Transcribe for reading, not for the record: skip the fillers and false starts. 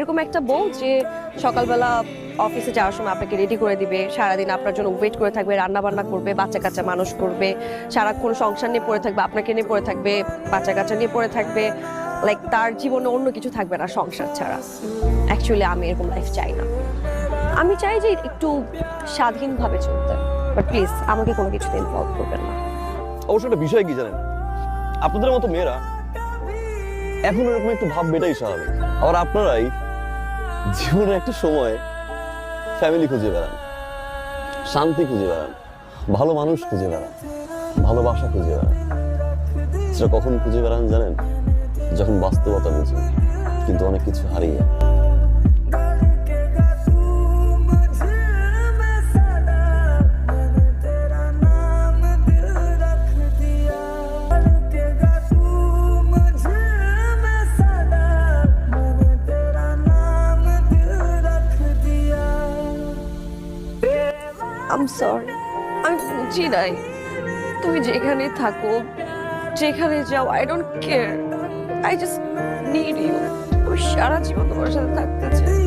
এরকম একটা বউ যে সকালবেলা অফিসে যাওয়ার সময় আপনাকে রেডি করে দিবে, সারাদিন আপনার জন্য ওয়েট করে থাকবে, রান্না বান্না করবে, বাচ্চা কাচ্চা মানুষ করবে, সারাক্ষণ সংসার নিয়ে পড়ে থাকবে, আপনাকে নিয়ে পড়ে থাকবে, বাচ্চা কাচ্চা নিয়ে পড়ে থাকবে, লাইক তার জীবনে অন্য কিছু থাকবে না সংসার ছাড়া। অ্যাকচুয়ালি আমি এরকম লাইফ চাই না। আমি চাই যে একটু স্বাধীনভাবে চলতে, বাট প্লিজ আমাকে কোনো কিছুতে ইনভলভ করবেন না। অবশ্য একটা বিষয় কি জানেন, আপনাদের মতো মেয়েরা এখন এরকম একটু ভাববে, এটাই স্বাভাবিক। আবার আপনারাই জীবনের একটা সময় ফ্যামিলি খুঁজে বেড়ান, শান্তি খুঁজে বেড়ান, ভালো মানুষ খুঁজে বেড়ান, ভালোবাসা খুঁজে বেড়ান। সেটা কখন খুঁজে বেড়ান জানেন? যখন বাস্তবতা বুঝেন, কিন্তু অনেক কিছু হারিয়ে। আই এম সরি, আমি বুঝি নাই। তুমি যেখানে থাকো, যেখানে যাও, I don't care, I just need you. আমি সারা জীবন তোমার সাথে থাকতে চাই।